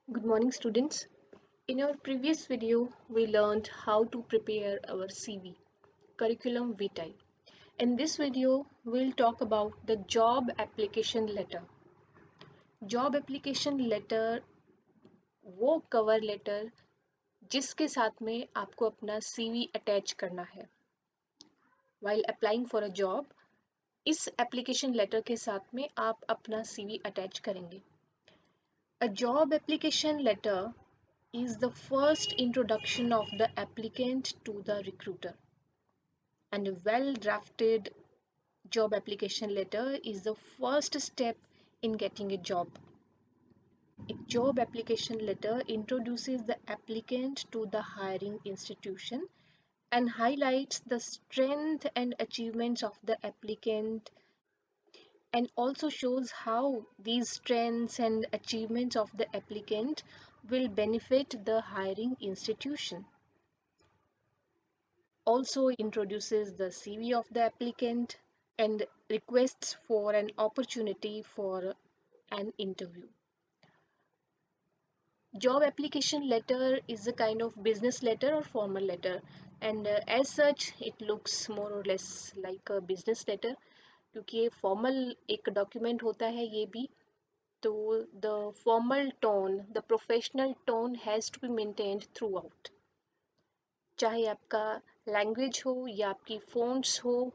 Good morning, students. In our previous video, we learned how to prepare our CV, curriculum vitae. In this video, we'll talk about the job application letter. Job application letter वो cover letter जिसके साथ में आपको अपना CV attach करना है while applying for a job. इस application letter के साथ में आप अपना CV अटैच करेंगे. A job application letter is the first introduction of the applicant to the recruiter, and a well drafted job application letter is the first step in getting a job. A job application letter introduces the applicant to the hiring institution and highlights the strength and achievements of the applicant, and also shows how these strengths and achievements of the applicant will benefit the hiring institution. Also introduces the CV of the applicant and requests for an opportunity for an interview. Job application letter is a kind of business letter or formal letter, and as such it looks more or less like a business letter क्योंकि ये formal एक document होता है ये भी. तो the formal tone, the professional tone has to be maintained throughout. चाहे आपका लैंग्वेज हो या आपकी फ़ॉन्ट्स हो,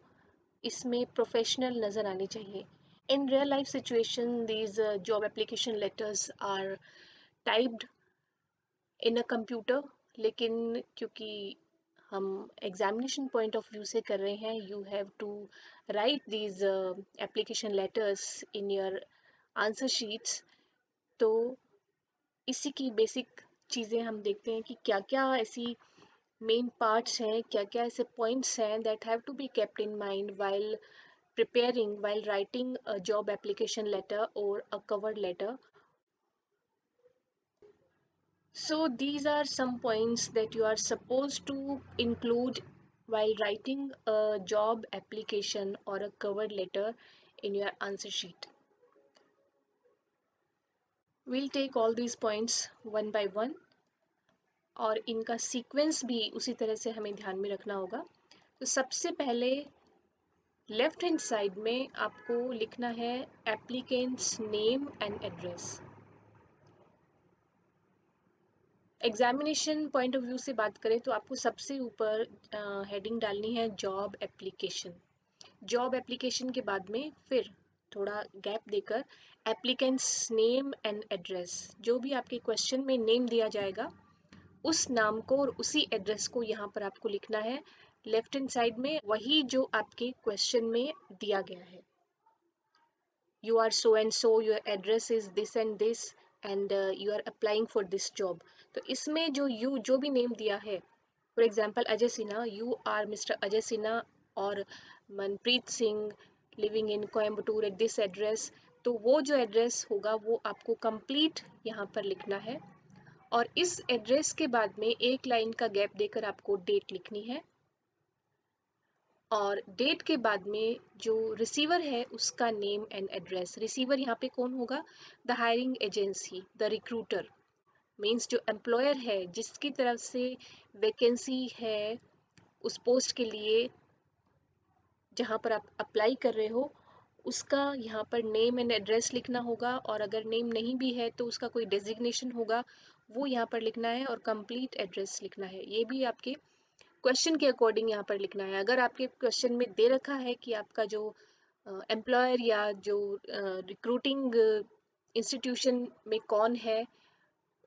इसमें प्रोफेशनल नज़र आनी चाहिए. In real life situation, these job application letters are typed in a computer, लेकिन क्योंकि हम एग्जामिनेशन पॉइंट ऑफ व्यू से कर रहे हैं, you have to write these application letters in your answer sheets. तो इसी की बेसिक चीज़ें हम देखते हैं कि क्या क्या ऐसी मेन पार्ट्स हैं, क्या क्या ऐसे पॉइंट्स हैं that have to be kept in mind while writing a job application letter or a cover letter. So these are some points that you are supposed to include while writing a job application or a cover letter in your answer sheet. We'll take all these points one by one, और इनका sequence भी उसी तरह से हमें ध्यान में रखना होगा. तो सबसे पहले लेफ्ट हैंड साइड में आपको लिखना है applicants name and address. Examination point of view से बात करें तो आपको सबसे ऊपर हेडिंग डालनी है जॉब एप्लीकेशन. जॉब एप्लीकेशन के बाद में फिर थोड़ा गैप देकर एप्लीकेंट्स नेम एंड एड्रेस, जो भी आपके क्वेश्चन में नेम दिया जाएगा उस नाम को और उसी एड्रेस को यहाँ पर आपको लिखना है लेफ्ट हैंड साइड में, वही जो आपके क्वेश्चन में दिया गया है. You are so and so, your address is this and this and you are applying for this job. तो इसमें जो भी नेम दिया है, for example Ajay Sinha, you are mister Ajay Sinha और Manpreet Singh living in Coimbatore at this address. तो वो जो एड्रेस होगा वो आपको कंप्लीट यहाँ पर लिखना है, और इस एड्रेस के बाद में एक लाइन का गैप देकर आपको डेट लिखनी है, और डेट के बाद में जो रिसीवर है उसका नेम एंड एड्रेस. रिसीवर यहाँ पे कौन होगा? The hiring agency, the recruiter. Means जो एम्प्लॉयर है जिसकी तरफ से वैकेंसी है उस पोस्ट के लिए जहाँ पर आप अप्लाई कर रहे हो, उसका यहाँ पर नेम एंड एड्रेस लिखना होगा, और अगर नेम नहीं भी है तो उसका कोई डेजिग्नेशन होगा वो यहाँ पर लिखना है, और कंप्लीट एड्रेस लिखना है. ये भी आपके क्वेश्चन के अकॉर्डिंग यहाँ पर लिखना है. अगर आपके क्वेश्चन में दे रखा है कि आपका जो एम्प्लॉयर या जो रिक्रूटिंग इंस्टीट्यूशन में कौन है,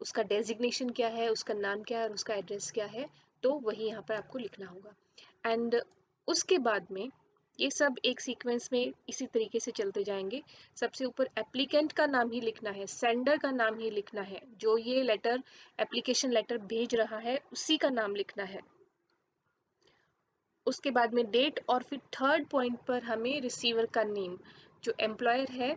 उसका डेजिग्नेशन क्या है, उसका नाम क्या है और उसका एड्रेस क्या है, तो वही यहाँ पर आपको लिखना होगा. एंड उसके बाद में ये सब एक सीक्वेंस में इसी तरीके से चलते जाएंगे. सबसे ऊपर एप्लीकेंट का नाम ही लिखना है, सेंडर का नाम ही लिखना है, जो ये लेटर एप्लीकेशन लेटर भेज रहा है उसी का नाम लिखना है. उसके बाद में डेट, और फिर थर्ड पॉइंट पर हमें रिसीवर का नेम, जो एम्प्लॉयर है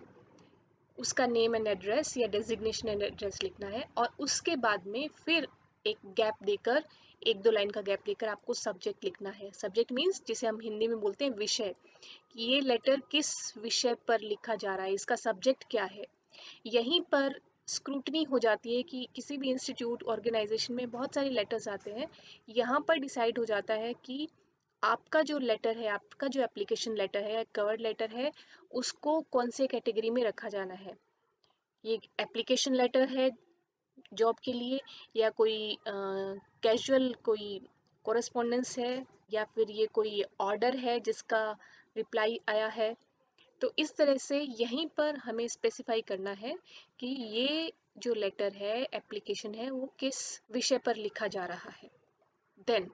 उसका नेम एंड एड्रेस या डेजिग्नेशन एंड एड्रेस लिखना है, और उसके बाद में फिर एक गैप देकर, एक दो लाइन का गैप देकर आपको सब्जेक्ट लिखना है. सब्जेक्ट मीन्स जिसे हम हिंदी में बोलते हैं विषय, कि ये लेटर किस विषय पर लिखा जा रहा है, इसका सब्जेक्ट क्या है. यहीं पर स्क्रूटनी हो जाती है कि किसी भी इंस्टीट्यूट ऑर्गेनाइजेशन में बहुत सारे लेटर्स आते हैं। यहाँ पर डिसाइड हो जाता है कि आपका जो लेटर है, आपका जो एप्लीकेशन लेटर है, कवर लेटर है, उसको कौन से कैटेगरी में रखा जाना है। ये एप्लीकेशन लेटर है जॉब के लिए, या कोई कैजुअल कोई कोरेस्पॉन्डेंस है, या फिर ये कोई ऑर्डर है जिसका रिप्लाई आया है। तो इस तरह से यहीं पर हमें स्पेसिफाई करना है कि ये जो लेटर है, एप्लीकेशन है, वो किस विषय पर लिखा जा रहा है। देन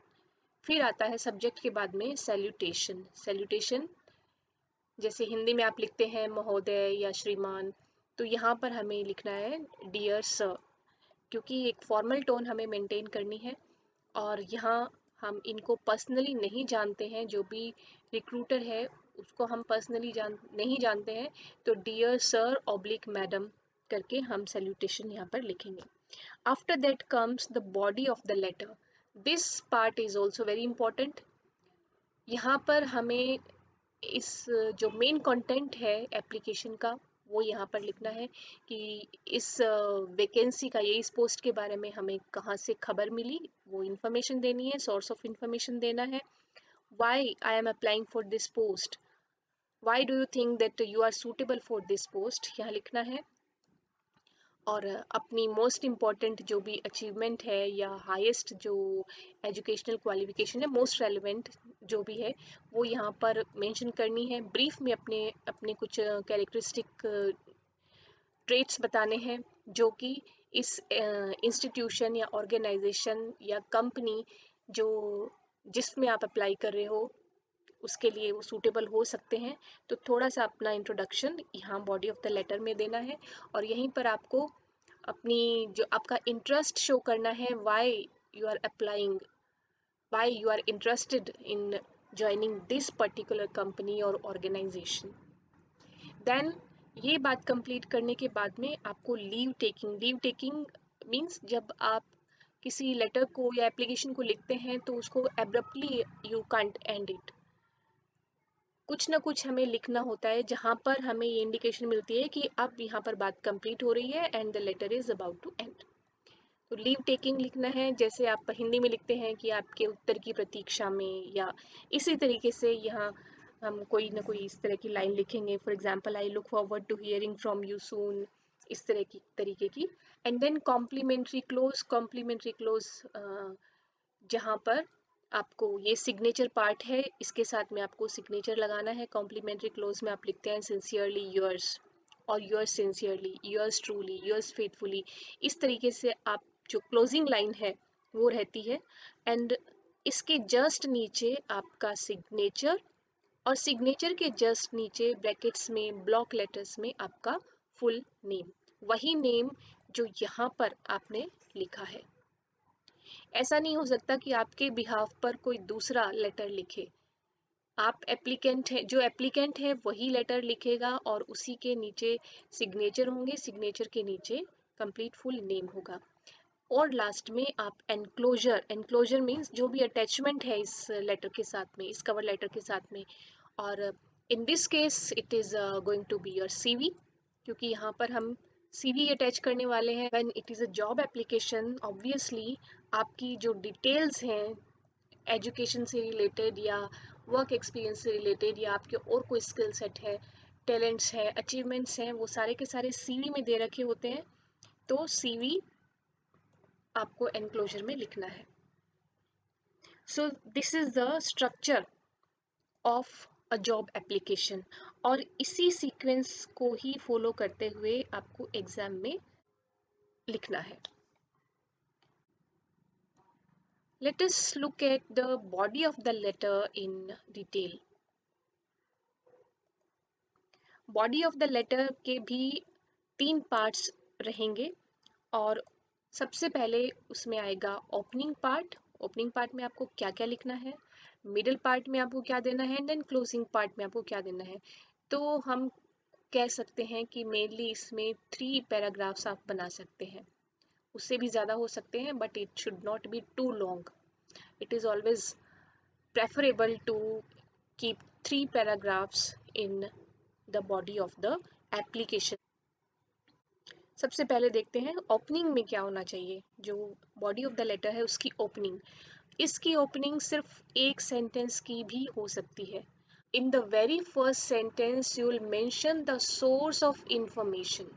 फिर आता है सब्जेक्ट के बाद में सैल्यूटेशन। सैल्यूटेशन जैसे हिंदी में आप लिखते हैं महोदय या श्रीमान, तो यहाँ पर हमें लिखना है डियर सर, क्योंकि एक फॉर्मल टोन हमें मेंटेन करनी है। और यहाँ हम इनको पर्सनली नहीं जानते हैं, जो भी रिक्रूटर है उसको हम पर्सनली नहीं जानते हैं, तो डियर सर ऑब्लिक मैडम करके हम सैल्यूटेशन यहाँ पर लिखेंगे। After that comes the body of the letter. This part is also very important. यहाँ पर हमें इस जो मेन कंटेंट है एप्लीकेशन का, वो यहाँ पर लिखना है कि इस वैकेंसी का, ये इस पोस्ट के बारे में हमें कहाँ से खबर मिली, वो इन्फॉर्मेशन देनी है, सोर्स ऑफ इन्फॉर्मेशन देना है। Why I am applying for this post, why do you think that you are suitable for this post, यहाँ लिखना है। और अपनी मोस्ट इम्पॉर्टेंट जो भी अचीवमेंट है या हाईएस्ट जो एजुकेशनल क्वालिफिकेशन है, मोस्ट रेलिवेंट जो भी है, वो यहाँ पर मेंशन करनी है। ब्रीफ में अपने अपने कुछ कैरेक्टरिस्टिक ट्रेट्स बताने हैं जो कि इस इंस्टीट्यूशन या ऑर्गेनाइजेशन या कंपनी जो जिसमें आप अप्लाई कर रहे हो उसके लिए वो सूटेबल हो सकते हैं। तो थोड़ा सा अपना इंट्रोडक्शन यहाँ बॉडी ऑफ द लेटर में देना है। और यहीं पर आपको अपनी जो आपका इंटरेस्ट शो करना है, why you are applying, why you are interested in joining this particular company और ऑर्गेनाइजेशन। देन ये बात कंप्लीट करने के बाद में आपको लीव टेकिंग मीन्स जब आप किसी लेटर को या एप्लीकेशन को लिखते हैं तो उसको abruptly you can't and it. कुछ ना कुछ हमें लिखना होता है जहाँ पर हमें ये इंडिकेशन मिलती है कि अब यहाँ पर बात कंप्लीट हो रही है and the letter is about to end. तो लीव टेकिंग लिखना है, जैसे आप हिंदी में लिखते हैं कि आपके उत्तर की प्रतीक्षा में, या इसी तरीके से यहाँ हम कोई ना कोई इस तरह की लाइन लिखेंगे। For example, I look forward to hearing from you soon, इस तरह की तरीके की। And then complimentary close. Complimentary close जहाँ पर आपको ये सिग्नेचर पार्ट है, इसके साथ में आपको सिग्नेचर लगाना है। कॉम्प्लीमेंट्री क्लोज में आप लिखते हैं सिंसियरली योर्स, और yours sincerely, yours truly, yours faithfully. इस तरीके से आप जो क्लोजिंग लाइन है वो रहती है। एंड इसके जस्ट नीचे आपका सिग्नेचर, और सिग्नेचर के जस्ट नीचे ब्रैकेट्स में ब्लॉक लेटर्स में आपका फुल नेम, वही नेम जो यहाँ पर आपने लिखा है। ऐसा नहीं हो सकता कि आपके बिहाफ पर कोई दूसरा लेटर लिखे। आप एप्लीकेंट है, जो एप्लीकेंट है वही लेटर लिखेगा और उसी के नीचे सिग्नेचर होंगे, सिग्नेचर के नीचे कंप्लीट फुल नेम होगा। और लास्ट में आप एनक्लोजर, एनक्लोजर मीन्स जो भी अटैचमेंट है इस लेटर के साथ में, इस कवर लेटर के साथ में। और in this case it is going to be your CV, क्योंकि यहाँ पर हम सीवी अटैच करने वाले हैं। When it is a job application, obviously आपकी जो डिटेल्स हैं एजुकेशन से रिलेटेड या वर्क एक्सपीरियंस से रिलेटेड, या आपके और कोई स्किल सेट है, टैलेंट्स है, अचीवमेंट्स हैं, वो सारे के सारे सीवी में दे रखे होते हैं। तो सीवी आपको एनक्लोजर में लिखना है। So this is the structure of a job application, और इसी सीक्वेंस को ही फॉलो करते हुए आपको एग्जाम में लिखना है। Let us look at the body of the letter in detail. Body of the letter के भी 3 पार्ट्स रहेंगे, और सबसे पहले उसमें आएगा ओपनिंग पार्ट। ओपनिंग पार्ट में आपको क्या क्या लिखना है, मिडिल पार्ट में आपको क्या देना है, देन क्लोजिंग पार्ट में आपको क्या देना है। तो हम कह सकते हैं कि मेनली इसमें 3 पैराग्राफ्स आप बना सकते हैं, उससे भी ज़्यादा हो सकते हैं, but it should not be too long. It is always preferable to keep 3 paragraphs in the body of the application. सबसे पहले देखते हैं ओपनिंग में क्या होना चाहिए। जो बॉडी ऑफ द लेटर है उसकी ओपनिंग, इसकी ओपनिंग सिर्फ एक सेंटेंस की भी हो सकती है। In the very first sentence you will mention the source of information.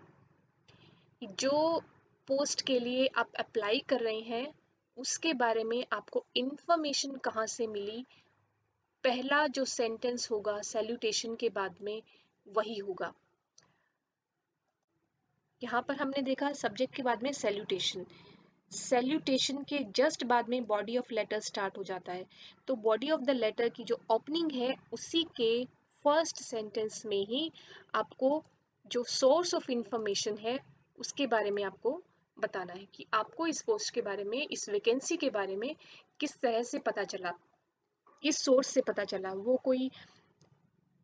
जो पोस्ट के लिए आप अप्लाई कर रहे हैं उसके बारे में आपको इंफॉर्मेशन कहाँ से मिली, पहला जो सेंटेंस होगा सैल्यूटेशन के बाद में वही होगा। यहाँ पर हमने देखा सब्जेक्ट के बाद में सैल्यूटेशन, सैल्यूटेशन के जस्ट बाद में बॉडी ऑफ लेटर स्टार्ट हो जाता है। तो बॉडी ऑफ द लेटर की जो ओपनिंग है उसी के फर्स्ट सेंटेंस में ही आपको जो सोर्स ऑफ इंफॉर्मेशन है उसके बारे में आपको बताना है कि आपको इस पोस्ट के बारे में, इस वैकेंसी के बारे में किस तरह से पता चला, किस सोर्स से पता चला। वो कोई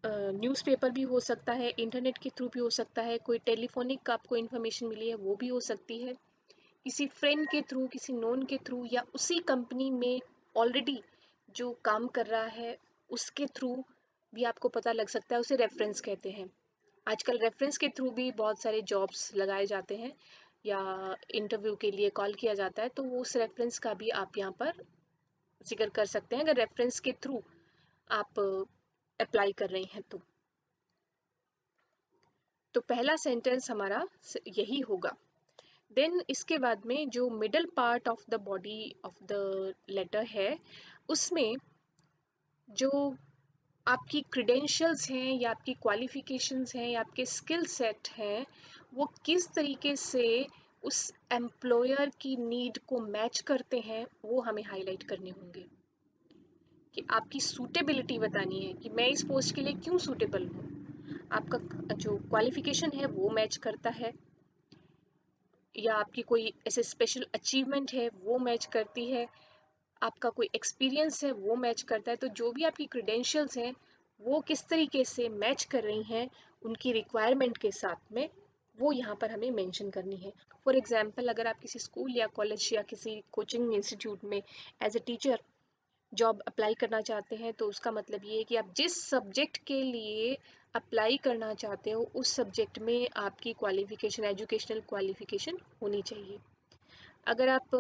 न्यूज़पेपर भी हो सकता है, इंटरनेट के थ्रू भी हो सकता है, कोई टेलीफोनिक आपको इन्फॉर्मेशन मिली है वो भी हो सकती है, किसी फ्रेंड के थ्रू, किसी नोन के थ्रू, या उसी कंपनी में ऑलरेडी जो काम कर रहा है उसके थ्रू भी आपको पता लग सकता है। उसे रेफरेंस कहते हैं। आजकल रेफरेंस के थ्रू भी बहुत सारे जॉब्स लगाए जाते हैं या इंटरव्यू के लिए कॉल किया जाता है, तो वो उस रेफरेंस का भी आप यहाँ पर जिक्र कर सकते हैं अगर रेफरेंस के थ्रू आप अप्लाई कर रहे हैं तो पहला सेंटेंस हमारा यही होगा। देन इसके बाद में जो middle part of the body of the letter है उसमें जो आपकी क्रेडेंशियल्स हैं या आपकी क्वालिफिकेशंस हैं या आपके स्किल सेट हैं वो किस तरीके से उस एम्प्लॉयर की नीड को मैच करते हैं वो हमें हाईलाइट करने होंगे। कि आपकी सूटेबिलिटी बतानी है कि मैं इस पोस्ट के लिए क्यों सूटेबल हूँ, आपका जो क्वालिफिकेशन है वो मैच करता है, या आपकी कोई ऐसे स्पेशल अचीवमेंट है वो मैच करती है, आपका कोई एक्सपीरियंस है वो मैच करता है। तो जो भी आपकी क्रेडेंशियल्स हैं वो किस तरीके से मैच कर रही हैं उनकी रिक्वायरमेंट के साथ में, वो यहाँ पर हमें मेंशन करनी है। फॉर एग्जांपल अगर आप किसी स्कूल या कॉलेज या किसी कोचिंग इंस्टीट्यूट में as a teacher job apply करना चाहते हैं तो उसका मतलब ये है कि आप जिस सब्जेक्ट के लिए अप्लाई करना चाहते हो उस सब्जेक्ट में आपकी क्वालिफिकेशन, एजुकेशनल क्वालिफिकेशन होनी चाहिए। अगर आप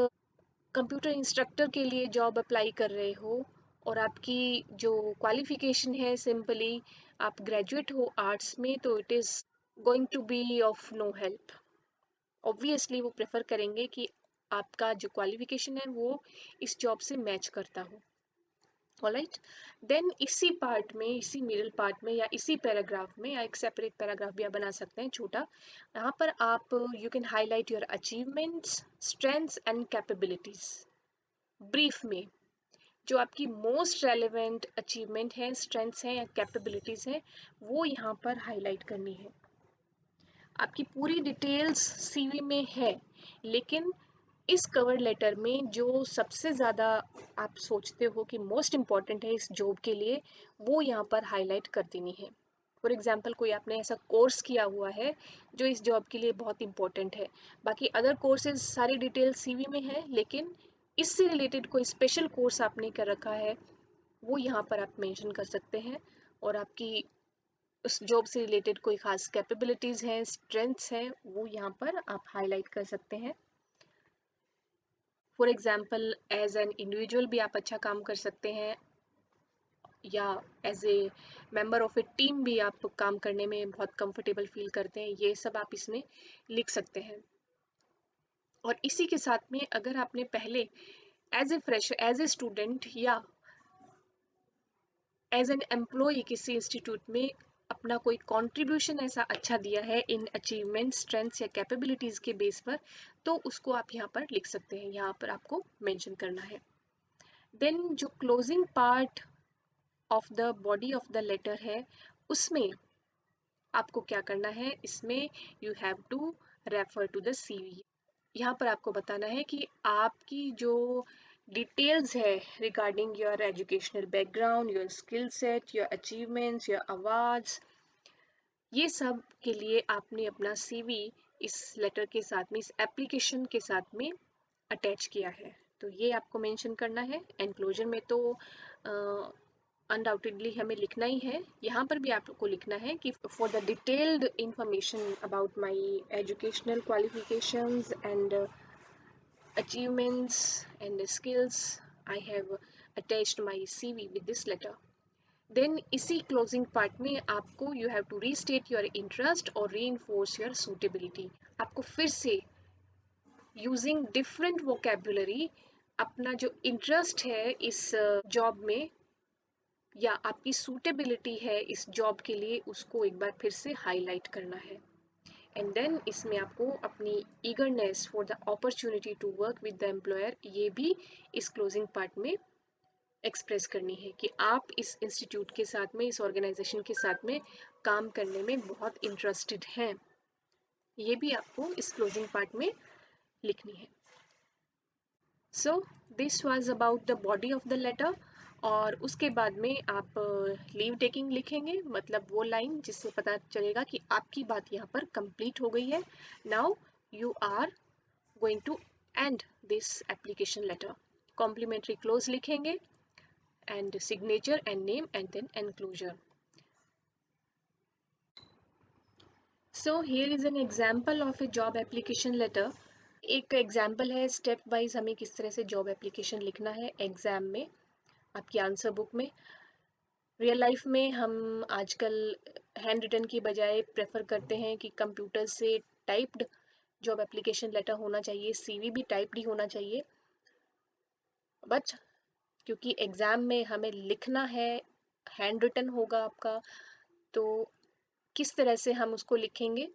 कंप्यूटर इंस्ट्रक्टर के लिए जॉब अप्लाई कर रहे हो और आपकी जो क्वालिफिकेशन है सिंपली आप ग्रेजुएट हो आर्ट्स में, तो it is going to be of no help. Obviously वो प्रेफर करेंगे कि आपका जो क्वालिफिकेशन है वो इस जॉब से मैच करता हो। ऑलराइट, देन इसी पार्ट में, इसी मिडिल पार्ट में या इसी पैराग्राफ में या एक सेपरेट पैराग्राफ भी आप बना सकते हैं छोटा, यहाँ पर आप you can highlight your achievements, strengths and capabilities. Brief में जो आपकी मोस्ट रेलेवेंट अचीवमेंट है, स्ट्रेंथ्स हैं या कैपेबिलिटीज हैं वो यहाँ पर हाईलाइट करनी है। आपकी पूरी डिटेल्स सीवी में है लेकिन इस कवर लेटर में जो सबसे ज़्यादा आप सोचते हो कि मोस्ट इम्पॉर्टेंट है इस जॉब के लिए वो यहाँ पर हाईलाइट कर देनी है। फॉर एग्जाम्पल कोई आपने ऐसा कोर्स किया हुआ है जो इस जॉब के लिए बहुत इम्पोर्टेंट है, बाकी अदर कोर्सेज सारी डिटेल सीवी में है लेकिन इससे रिलेटेड कोई स्पेशल कोर्स आपने कर रखा है वो यहाँ पर आप मेंशन कर सकते हैं। और आपकी उस जॉब से रिलेटेड कोई खास कैपेबिलिटीज़ हैं, स्ट्रेंथ्स हैं, वो यहाँ पर आप हाईलाइट कर सकते हैं। For example as an individual भी आप अच्छा काम कर सकते हैं या as a member of a team भी आप काम करने में बहुत कंफर्टेबल फील करते हैं, ये सब आप इसमें लिख सकते हैं। और इसी के साथ में अगर आपने पहले as a fresher, as a student या एज एन एम्प्लॉय किसी इंस्टीट्यूट में अपना कोई कंट्रीब्यूशन ऐसा अच्छा दिया है इन अचीवमेंट, स्ट्रेंथ्स या कैपेबिलिटीज़ के बेस पर, तो उसको आप यहाँ पर लिख सकते हैं, यहाँ पर आपको मेंशन करना है। देन जो closing part of the body of the letter है उसमें आपको क्या करना है, इसमें you have to refer to the CV. यहाँ पर आपको बताना है कि आपकी जो डिटेल्स है regarding your educational background, your skill set, your achievements, your awards, ये सब के लिए आपने अपना सीवी इस लेटर के साथ में, इस एप्लीकेशन के साथ में अटैच किया है, तो ये आपको मेंशन करना है। एनक्लोजर में तो अनडाउटेडली हमें लिखना ही है। यहाँ पर भी आपको लिखना है कि for the detailed information about my educational qualifications and achievements and skills, I have attached my CV with this letter. Then इसी closing part में आपको you have to restate your interest और reinforce your suitability. आपको फिर से using different vocabulary अपना जो interest है इस job में या आपकी suitability है इस job के लिए उसको एक बार फिर से highlight करना है. एंड देन इसमें आपको अपनी eagerness for the opportunity to work with the employer ये भी इस क्लोजिंग पार्ट में एक्सप्रेस करनी है कि आप इस इंस्टीट्यूट के साथ में इस ऑर्गेनाइजेशन के साथ में काम करने में बहुत इंटरेस्टेड हैं, ये भी आपको इस क्लोजिंग पार्ट में लिखनी है. So this was about the body of the letter. और उसके बाद में आप लीव टेकिंग लिखेंगे, मतलब वो लाइन जिससे पता चलेगा कि आपकी बात यहाँ पर कंप्लीट हो गई है. Now you are going to end this application letter. Complimentary close लिखेंगे and signature and name and then enclosure. So here is an example of a job application letter. एक एग्जाम्पल है स्टेप वाइज हमें किस तरह से job application लिखना है exam में आपकी आंसर बुक में. रियल लाइफ में हम आजकल हैंड रिटन की बजाय प्रेफर करते हैं कि कंप्यूटर से टाइप्ड जॉब एप्लीकेशन लेटर होना चाहिए, सीवी भी टाइप्ड ही होना चाहिए. बट क्योंकि एग्ज़ाम में हमें लिखना है, हैंड रिटन होगा आपका, तो किस तरह से हम उसको लिखेंगे.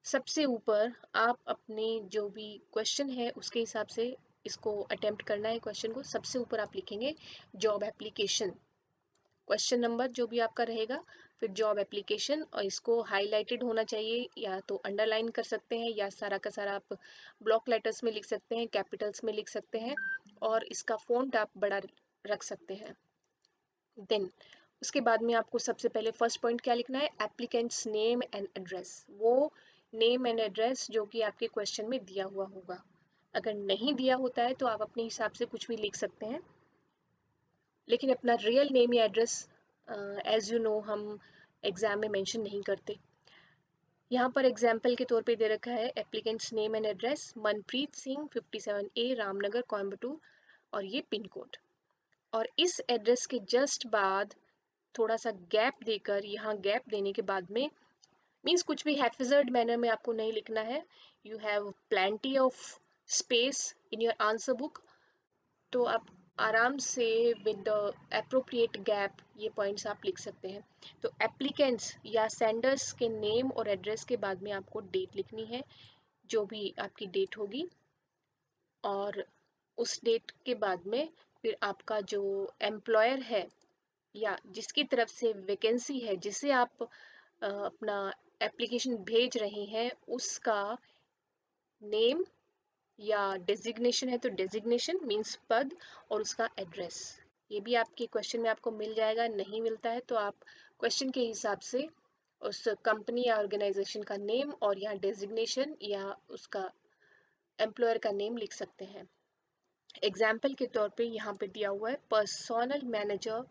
सबसे ऊपर आप अपने जो भी क्वेश्चन है उसके हिसाब से इसको अटेम्प्ट करना है. क्वेश्चन को सबसे ऊपर आप लिखेंगे जॉब एप्लीकेशन, क्वेश्चन नंबर जो भी आपका रहेगा, फिर जॉब एप्लीकेशन, और इसको हाईलाइटेड होना चाहिए या तो अंडरलाइन कर सकते हैं या सारा का सारा आप ब्लॉक लेटर्स में लिख सकते हैं, कैपिटल्स में लिख सकते हैं, और इसका फ़ॉन्ट आप बड़ा रख सकते हैं. देन उसके बाद में आपको सबसे पहले फर्स्ट पॉइंट क्या लिखना है, एप्लीकेंट्स नेम एंड एड्रेस. वो नेम एंड एड्रेस जो कि आपके क्वेश्चन में दिया हुआ होगा. अगर नहीं दिया होता है तो आप अपने हिसाब से कुछ भी लिख सकते हैं, लेकिन अपना रियल नेम या एड्रेस एज यू नो हम एग्ज़ाम में मेंशन नहीं करते. यहाँ पर एग्जाम्पल के तौर पे दे रखा है applicants name and address Manpreet Singh 57A Ramnagar Coimbatore, और ये पिन कोड. और इस एड्रेस के जस्ट बाद थोड़ा सा गैप देकर, यहाँ गैप देने के बाद में मीन्स कुछ भी हैफिजर्ड मैनर में आपको नहीं लिखना है. You have plenty of space in your answer book, तो आप आराम से विद द एप्रोप्रिएट गैप ये पॉइंट्स आप लिख सकते हैं. तो एप्लीकेंट्स या सेंडर्स के नेम और एड्रेस के बाद में आपको डेट लिखनी है, जो भी आपकी डेट होगी, और उस डेट के बाद में फिर आपका जो एम्प्लॉयर है या जिसकी तरफ से वैकेंसी है, जिसे आप अपना एप्लीकेशन भेज रहे हैं, उसका नेम या डेजिग्नेशन है तो डेजिग्नेशन मीन्स पद, और उसका एड्रेस. ये भी आपके क्वेश्चन में आपको मिल जाएगा. नहीं मिलता है तो आप क्वेश्चन के हिसाब से उस कंपनी या ऑर्गेनाइजेशन का नेम और यहाँ डेजिग्नेशन या उसका एम्प्लॉयर का नेम लिख सकते हैं. एग्जाम्पल के तौर पे यहाँ पे दिया हुआ है personal manager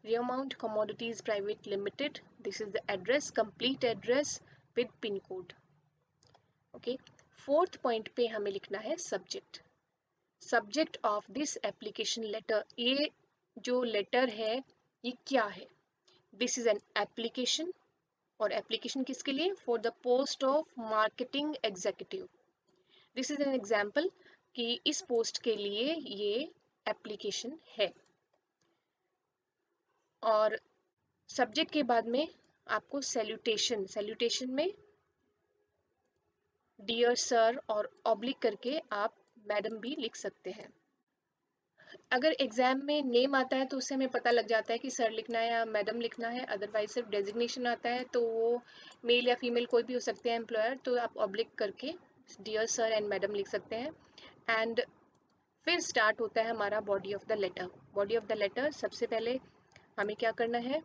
Raymount commodities private limited, this is the address, complete address with pin code. Okay. Fourth point पे हमें लिखना है subject. Subject of this application letter, ये जो लेटर है ये क्या है. दिस इज एन एप्लीकेशन, और एप्लीकेशन किसके लिए, for the post of marketing executive. This is an example कि इस पोस्ट के लिए ये एप्लीकेशन है. और सब्जेक्ट के बाद में आपको सैल्यूटेशन, सैल्यूटेशन में डियर सर और ऑब्लिक करके आप मैडम भी लिख सकते हैं. अगर एग्जाम में नेम आता है तो उससे हमें पता लग जाता है कि सर लिखना है या मैडम लिखना है. अदरवाइज सिर्फ डेजिग्नेशन आता है तो वो मेल या फीमेल कोई भी हो सकते हैं एम्प्लॉयर, तो आप ऑब्लिक करके डियर सर एंड मैडम लिख सकते हैं. एंड फिर स्टार्ट होता है हमारा body of the letter. Body of the letter सबसे पहले हमें क्या करना है,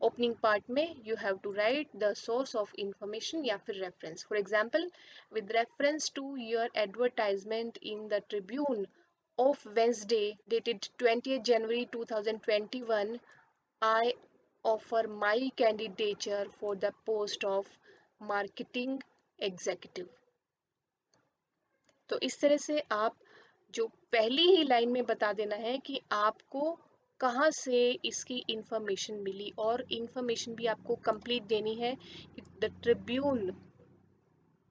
ओपनिंग पार्ट में you have to write the source of information या फिर reference. For example, with reference to your advertisement in the Tribune of Wednesday dated 20th January 2021 I offer my candidature for the post of marketing executive। तो इस तरह से आप जो पहली ही line में बता देना है कि आपको कहाँ से इसकी इंफॉर्मेशन मिली, और इंफॉर्मेशन भी आपको कंप्लीट देनी है। द ट्रिब्यून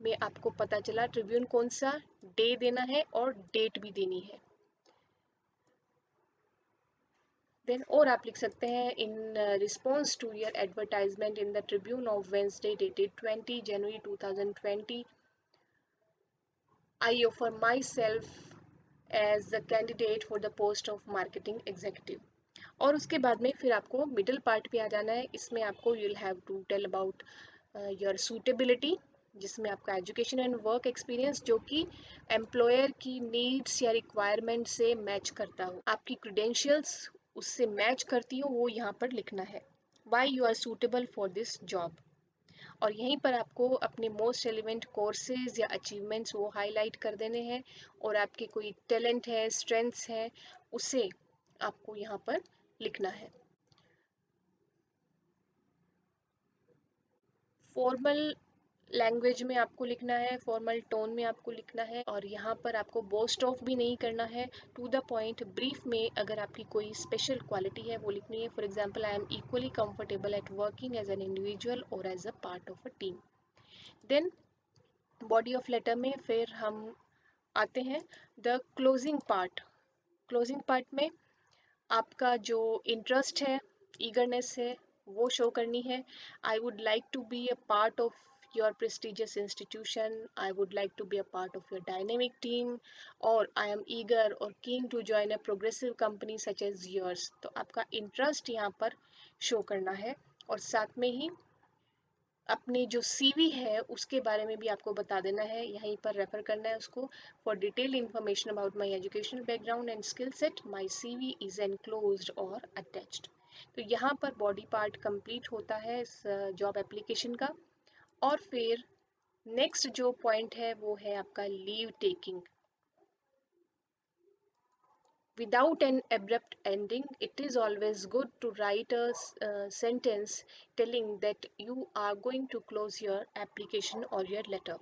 में आपको पता चला, ट्रिब्यून कौन सा डे देना है और डेट भी देनी है। देन और आप लिख सकते हैं, in response to your advertisement in the Tribune of Wednesday dated 20 January 2020, I offer myself as the candidate for the post of marketing executive. और उसके बाद में फिर आपको मिडिल पार्ट पे आ जाना है। इसमें आपको you'll have to tell about your suitability, जिसमें आपका एजुकेशन एंड वर्क एक्सपीरियंस जो कि एम्प्लॉयर की नीड्स या रिक्वायरमेंट से मैच करता हो, आपकी क्रीडेंशियल्स उससे मैच करती हो, वो यहाँ पर लिखना है। Why you are suitable for this job. और यहीं पर आपको अपने मोस्ट रेलिवेंट कोर्सेज या अचीवमेंट्स वो हाईलाइट कर देने हैं, और आपके कोई टैलेंट है, स्ट्रेंथ्स है, उसे आपको यहाँ पर लिखना है। फॉर्मल लैंग्वेज में आपको लिखना है, फॉर्मल टोन में आपको लिखना है, और यहाँ पर आपको बोस्ट ऑफ भी नहीं करना है। टू द पॉइंट ब्रीफ में अगर आपकी कोई स्पेशल क्वालिटी है वो लिखनी है। For example, I am equally comfortable at working as an individual और as a part of a team. Then body of letter में फिर हम आते हैं the closing part. Closing part में आपका जो इंटरेस्ट है, ईगरनेस है, वो शो करनी है। I would like to be a part of your prestigious institution, I would like to be a part of your dynamic team, और आई एम ईगर और keen to join a progressive company such as yours. तो आपका interest यहाँ पर show करना है, और साथ में ही अपनी जो सीवी है उसके बारे में भी आपको बता देना है, यहीं पर रेफर करना है उसको। For detail information about my educational background and skill set, my CV is enclosed और अटैच्ड। तो यहाँ पर बॉडी पार्ट कंप्लीट होता है इस जॉब एप्लीकेशन का। और फिर नेक्स्ट जो पॉइंट है वो है आपका leave taking. Without an abrupt ending, it is always good to write a sentence telling that you are going to close your application or your letter.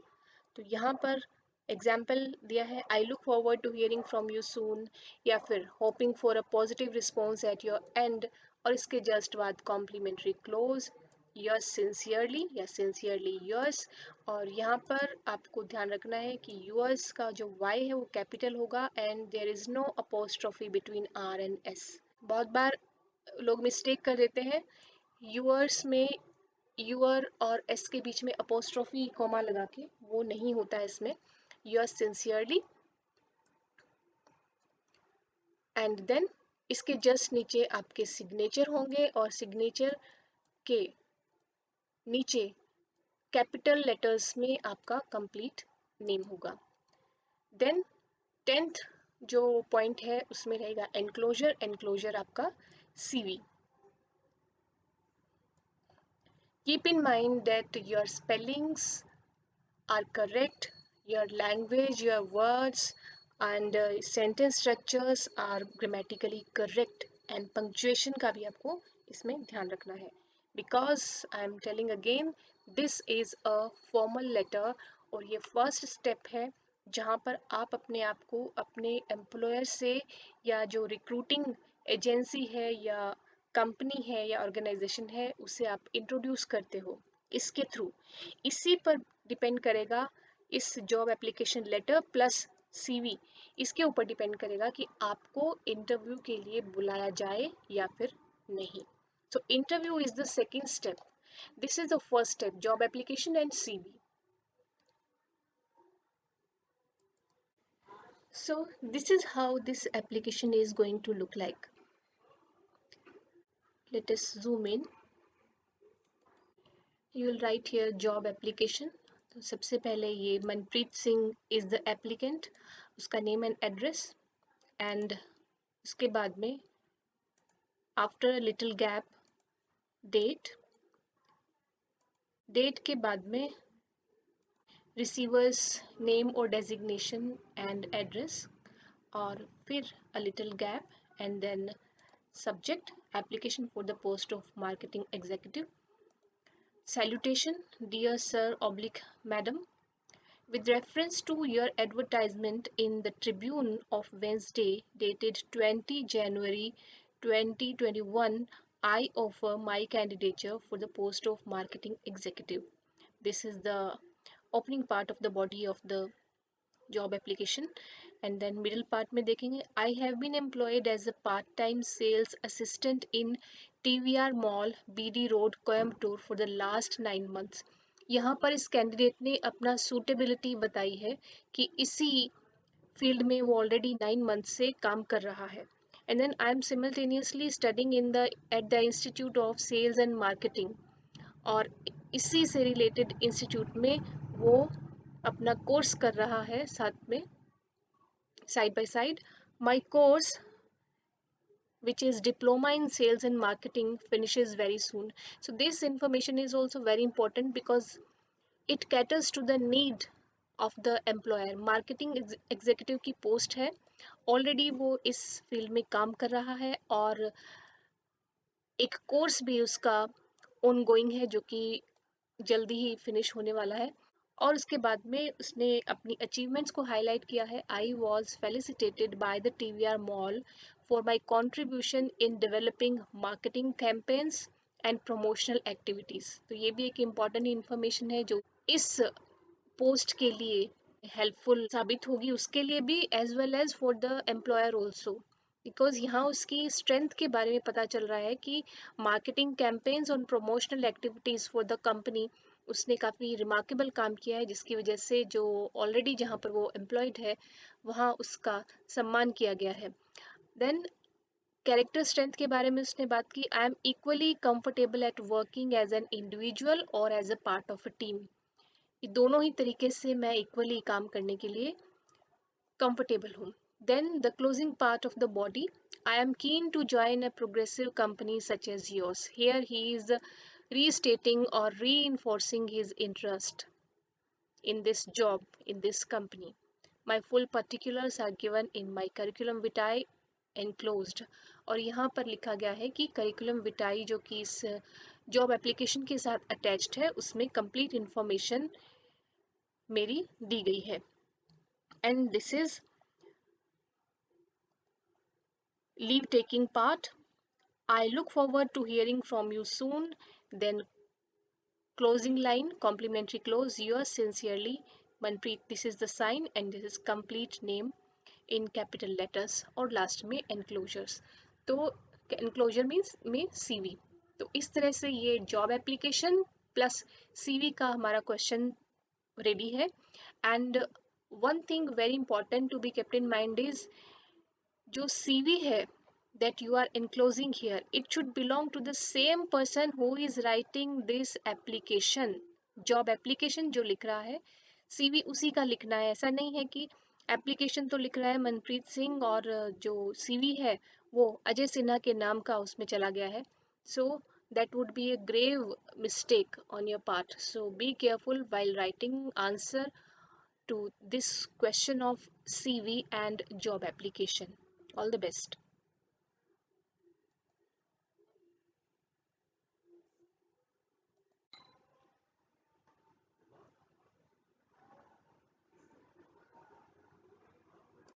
तो यहाँ पर एग्जाम्पल दिया है, I look forward to hearing from you soon, या फिर hoping for a positive response at your end, और इसके just बाद कॉम्प्लीमेंट्री क्लोज, योर्स सिंसियरली या सिंसियरली योर्स। और यहाँ पर आपको ध्यान रखना है कि यूएस का जो वाई है वो कैपिटल होगा, and there is no apostrophe between R and S. बहुत बार लोग मिस्टेक कर देते हैं, यूअर्स में यूअर और एस के बीच में अपोस्ट्रोफी कॉमा लगा के, वो नहीं होता है इसमें। योर्स सिंसियरली, एंड देन इसके जस्ट नीचे आपके सिग्नेचर होंगे, और सिग्नेचर के नीचे कैपिटल लेटर्स में आपका कंप्लीट नेम होगा। देन 10th जो पॉइंट है उसमें रहेगा एनक्लोजर। एनक्लोजर आपका CV. Keep in mind that your spellings are correct, your language, your words and sentence structures are grammatically correct, and punctuation का भी आपको इसमें ध्यान रखना है। Because I am telling again, this is a formal letter, और ये first step है जहाँ पर आप अपने आप को अपने एम्प्लॉयर से, या जो रिक्रूटिंग एजेंसी है या कंपनी है या ऑर्गेनाइजेशन है, उसे आप इंट्रोड्यूस करते हो इसके थ्रू। इसी पर डिपेंड करेगा, इस job application letter plus CV, इसके ऊपर डिपेंड करेगा कि आपको इंटरव्यू के लिए बुलाया जाए या फिर नहीं। So interview is the second step. This is the first step, job application and CV. So this is how this application is going to look like. Let us zoom in. You will write here job application. तो सबसे पहले ये Manpreet Singh is the applicant, उसका name and address, and उसके बाद में after little gap date, date के बाद में रिसीवर्स नेम और डेजिग्नेशन एंड एड्रेस, और फिर a little gap, and then Subject: application for the post of marketing executive. Salutation: dear sir oblique madam. With reference to your advertisement in the Tribune of Wednesday, dated 20 January 2021, I offer my candidature for the post of marketing executive. This is the opening part of the body of the job application. And then middle part में देखेंगे, I have been employed as a part-time sales assistant in TVR Mall, BD Road, Coimbatore for the last 9 months. यहाँ पर इस candidate ने अपना suitability बताई है कि इसी फील्ड में वो ऑलरेडी 9 मंथ से काम कर रहा है. And then I am simultaneously studying in the at the institute of sales and marketing, और इसी से रिलेटेड इंस्टीट्यूट में वो अपना कोर्स कर रहा है साथ में, side by side. My course, which is diploma in sales and marketing, finishes very soon. So this information is also very important because it caters to the need of the employer. Marketing executive की post है, already वो इस field में काम कर रहा है और एक कोर्स भी उसका ऑनगोइंग है जो कि जल्दी ही फिनिश होने वाला है. और उसके बाद में उसने अपनी अचीवमेंट्स को हाईलाइट किया है. I was felicitated by the TVR mall for my contribution in developing marketing campaigns and promotional activities. तो ये भी एक इम्पॉर्टेंट इन्फॉर्मेशन है जो इस पोस्ट के लिए हेल्पफुल साबित होगी, उसके लिए भी as well as for the employer also, because यहाँ उसकी स्ट्रेंथ के बारे में पता चल रहा है कि मार्केटिंग कैंपेन्स और promotional activities for the company उसने काफ़ी रिमार्केबल काम किया है, जिसकी वजह से जो ऑलरेडी जहाँ पर वो एम्प्लॉयड है वहाँ उसका सम्मान किया गया है. देन कैरेक्टर स्ट्रेंथ के बारे में उसने बात की. I am equally comfortable at working as an individual और as a part of a team. ये दोनों ही तरीके से मैं इक्वली काम करने के लिए कंफर्टेबल हूँ. Then the closing part of the body. I am keen to join a progressive company such as yours. Here he is restating or reinforcing his interest in this job, in this company. My full particulars are given in my curriculum vitae enclosed. और यहाँ पर लिखा गया है कि curriculum विटाई जो कि इस जॉब एप्लीकेशन के साथ अटैच्ड है उसमें कंप्लीट इंफॉर्मेशन मेरी दी गई है. And this is leave taking part. I look forward to hearing from you soon. Then closing line, complimentary close, yours sincerely, Manpreet. This is the sign and this is complete name in capital letters और last में enclosures. तो enclosure means में CV. तो इस तरह से ये job application plus CV का हमारा क्वेश्चन रेडी है. And one thing very important to be kept in mind is जो CV है that you are enclosing here, it should belong to the same person who is writing this application. job application जो लिख रहा है CV उसी का लिखना है. ऐसा नहीं है कि एप्लीकेशन तो लिख रहा है मनप्रीत सिंह और जो CV है वो अजय सिन्हा के नाम का उसमें चला गया है. So that would be a grave mistake on your part. So be careful while writing answer to this question of CV and job application. All the best.